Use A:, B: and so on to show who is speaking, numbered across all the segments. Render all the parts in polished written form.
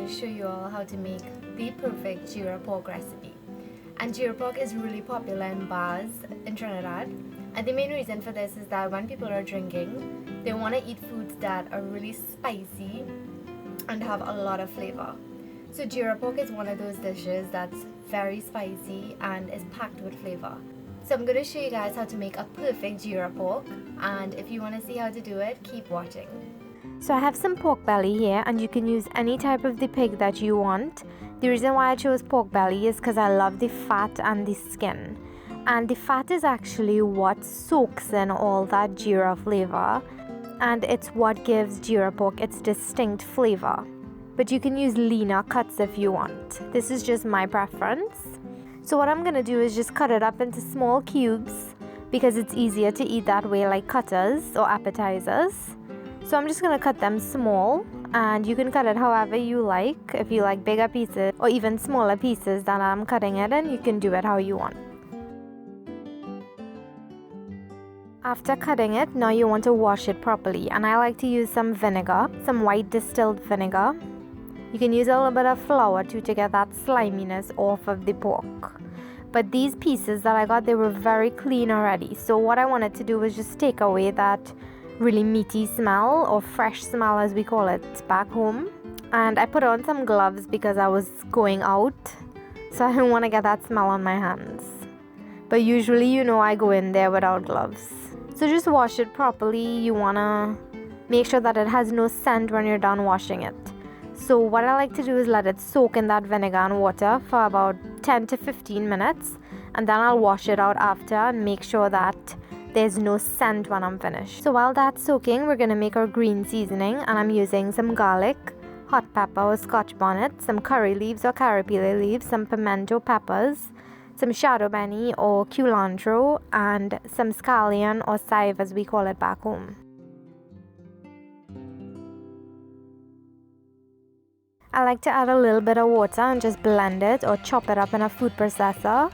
A: to show you all how to make the perfect Geera pork recipe. And Geera pork is really popular in bars in Trinidad. And the main reason for this is that when people are drinking, they want to eat foods that are really spicy and have a lot of flavor. So Geera pork is one of those dishes that's very spicy and is packed with flavor. So I'm going to show you guys how to make a perfect Geera pork, and if you want to see how to do it, keep watching. So I have some pork belly here, and you can use any type of the pig that you want. The reason why I chose pork belly is because I love the fat and the skin. And the fat is actually what soaks in all that Geera flavor, and it's what gives Geera pork its distinct flavor. But you can use leaner cuts if you want. This is just my preference. So what I'm going to do is just cut it up into small cubes because it's easier to eat that way, like cutters or appetizers. So I'm just going to cut them small, and you can cut it however you like. If you like bigger pieces or even smaller pieces than I'm cutting it in, you can do it how you want. After cutting it, now you want to wash it properly, and I like to use some vinegar, some white distilled vinegar. You can use a little bit of flour too to get that sliminess off of the pork. But these pieces that I got, they were very clean already. So what I wanted to do was just take away that really meaty smell, or fresh smell as we call it back home. And I put on some gloves because I was going out, so I didn't want to get that smell on my hands. But usually, you know, I go in there without gloves. So just wash it properly. You want to make sure that it has no scent when you're done washing it. So what I like to do is let it soak in that vinegar and water for about 10 to 15 minutes, and then I'll wash it out after and make sure that there's no scent when I'm finished. So while that's soaking, we're going to make our green seasoning, and I'm using some garlic, hot pepper or scotch bonnet, some curry leaves or karapillay leaves, some pimento peppers, some shadon beni or culantro, and some scallion or chive as we call it back home. I like to add a little bit of water and just blend it or chop it up in a food processor.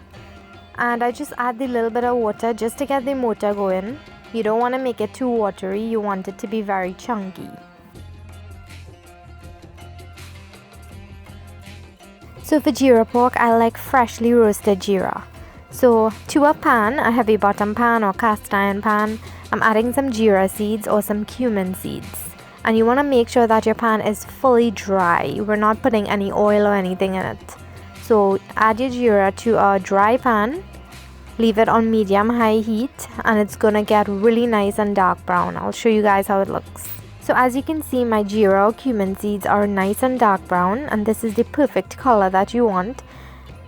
A: And I just add the little bit of water just to get the motor going. You don't want to make it too watery, you want it to be very chunky. So for Geera pork, I like freshly roasted Geera. So to a pan, a heavy bottom pan or cast iron pan, I'm adding some Geera seeds or some cumin seeds. And you want to make sure that your pan is fully dry. We're not putting any oil or anything in it. So add your Geera to a dry pan, leave it on medium-high heat, and it's gonna get really nice and dark brown. I'll show you guys how it looks. So as you can see, my Geera or cumin seeds are nice and dark brown, and this is the perfect color that you want.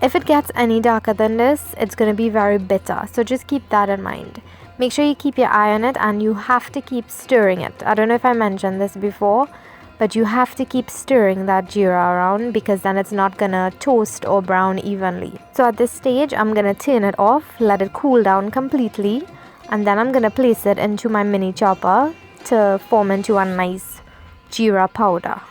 A: If it gets any darker than this, it's gonna be very bitter, so just keep that in mind. Make sure you keep your eye on it, and you have to keep stirring it. I don't know if I mentioned this before, but you have to keep stirring that Geera around because then it's not gonna toast or brown evenly. So at this stage, I'm gonna turn it off, let it cool down completely, and then I'm gonna place it into my mini chopper to form into a nice Geera powder.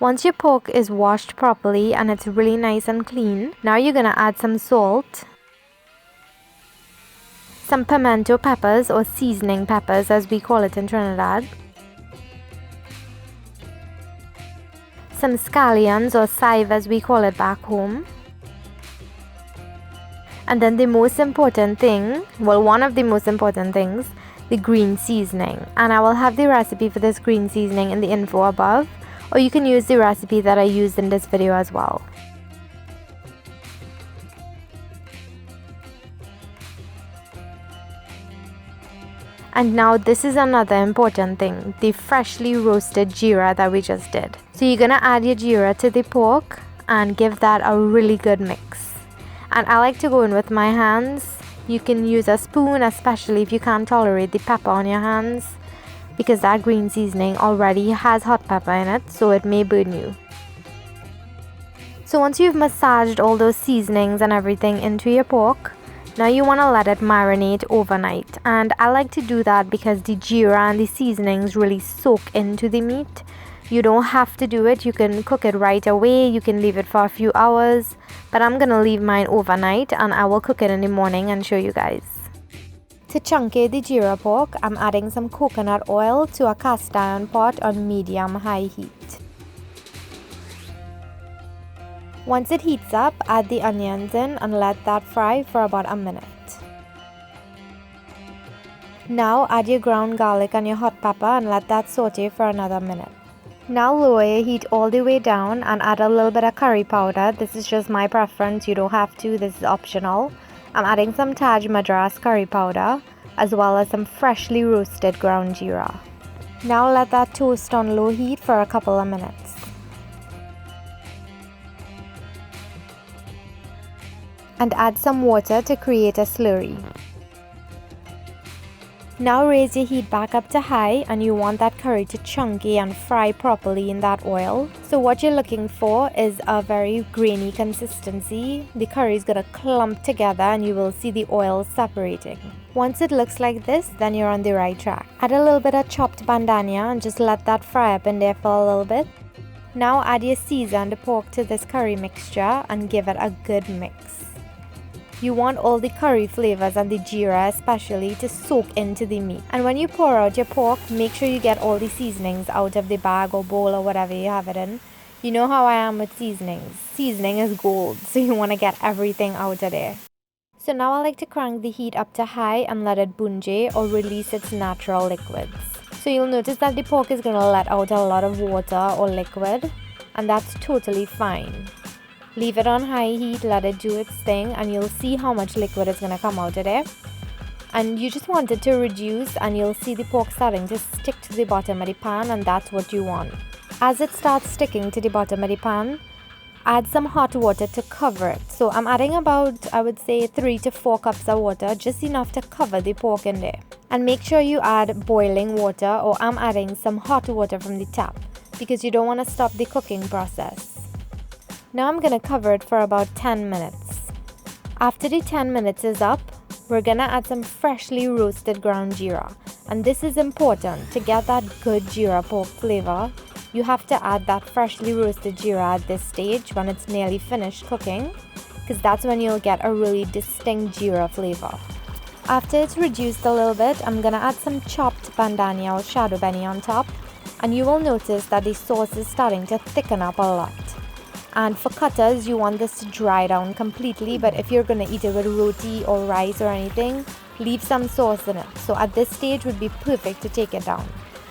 A: Once your pork is washed properly and it's really nice and clean, now you're gonna add some salt, some pimento peppers or seasoning peppers as we call it in Trinidad, some scallions or chive as we call it back home, and then the most important thing, well, one of the most important things, the green seasoning. And I will have the recipe for this green seasoning in the info above, or you can use the recipe that I used in this video as well. And now this is another important thing, the freshly roasted Geera that we just did. So you're gonna add your Geera to the pork and give that a really good mix. And I like to go in with my hands. You can use a spoon, especially if you can't tolerate the pepper on your hands, because that green seasoning already has hot pepper in it, so it may burn you. So once you've massaged all those seasonings and everything into your pork, now you want to let it marinate overnight. And I like to do that because the Geera and the seasonings really soak into the meat. You don't have to do it, you can cook it right away, you can leave it for a few hours, but I'm gonna leave mine overnight and I will cook it in the morning and show you guys. To chunky the Geera pork, I'm adding some coconut oil to a cast iron pot on medium-high heat. Once it heats up, add the onions in and let that fry for about a minute. Now add your ground garlic and your hot pepper and let that saute for another minute. Now lower your heat all the way down and add a little bit of curry powder. This is just my preference, you don't have to, this is optional. I'm adding some Taj Madras curry powder as well as some freshly roasted ground jeera. Now let that toast on low heat for a couple of minutes. And add some water to create a slurry. Now raise your heat back up to high and you want that curry to chunky and fry properly in that oil. So what you're looking for is a very grainy consistency. The curry is going to clump together and you will see the oil separating. Once it looks like this, then you're on the right track. Add a little bit of chopped bandhani and just let that fry up in there for a little bit. Now add your seasoned pork to this curry mixture and give it a good mix. You want all the curry flavors and the jeera especially to soak into the meat. And when you pour out your pork, make sure you get all the seasonings out of the bag or bowl or whatever you have it in. You know how I am with seasonings. Seasoning is gold, so you want to get everything out of there. So now I like to crank the heat up to high and let it bunjay or release its natural liquids. So you'll notice that the pork is going to let out a lot of water or liquid, and that's totally fine. Leave it on high heat, let it do its thing, and you'll see how much liquid is going to come out of there. And you just want it to reduce and you'll see the pork starting to stick to the bottom of the pan, and that's what you want. As it starts sticking to the bottom of the pan, add some hot water to cover it. So I'm adding about, I would say, 3 to 4 cups of water, just enough to cover the pork in there. And make sure you add boiling water, or I'm adding some hot water from the tap because you don't want to stop the cooking process. Now I'm going to cover it for about 10 minutes. After the 10 minutes is up, we're going to add some freshly roasted ground jeera. And this is important to get that good Geera pork flavor. You have to add that freshly roasted jeera at this stage when it's nearly finished cooking, because that's when you'll get a really distinct jeera flavor. After it's reduced a little bit, I'm going to add some chopped bandhani or shadow beni on top, and you will notice that the sauce is starting to thicken up a lot. And for cutters, you want this to dry down completely, but if you're going to eat it with roti or rice or anything, leave some sauce in it. So at this stage would be perfect to take it down.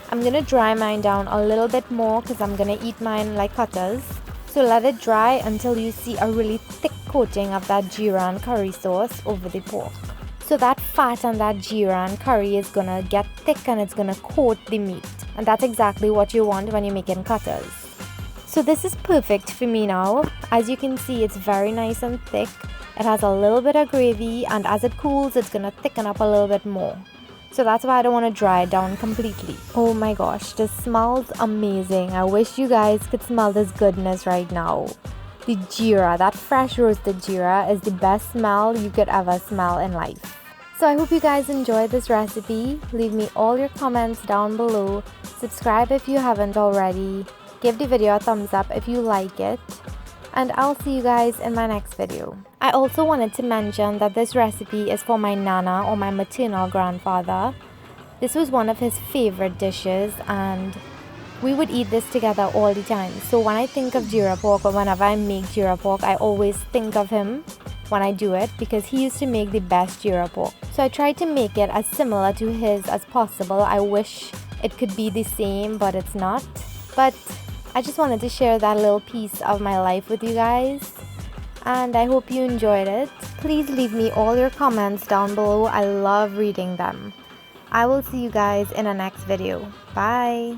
A: I'm going to dry mine down a little bit more because I'm going to eat mine like cutters. So let it dry until you see a really thick coating of that jeera and curry sauce over the pork. So that fat and that jeera and curry is going to get thick and it's going to coat the meat. And that's exactly what you want when you're making cutters. So this is perfect for me now. As you can see, it's very nice and thick. It has a little bit of gravy, and as it cools, it's going to thicken up a little bit more. So that's why I don't want to dry it down completely. Oh my gosh, this smells amazing. I wish you guys could smell this goodness right now. The jeera, that fresh roasted jeera, is the best smell you could ever smell in life. So I hope you guys enjoyed this recipe. Leave me all your comments down below. Subscribe if you haven't already. Give the video a thumbs up if you like it, and I'll see you guys in my next video. I also wanted to mention that this recipe is for my nana, or my maternal grandfather. This was one of his favorite dishes and we would eat this together all the time. So when I think of Geera pork, or whenever I make Geera pork, I always think of him when I do it because he used to make the best Geera pork. So I tried to make it as similar to his as possible. I wish it could be the same, but it's not. But I just wanted to share that little piece of my life with you guys, and I hope you enjoyed it. Please leave me all your comments down below. I love reading them. I will see you guys in the next video. Bye.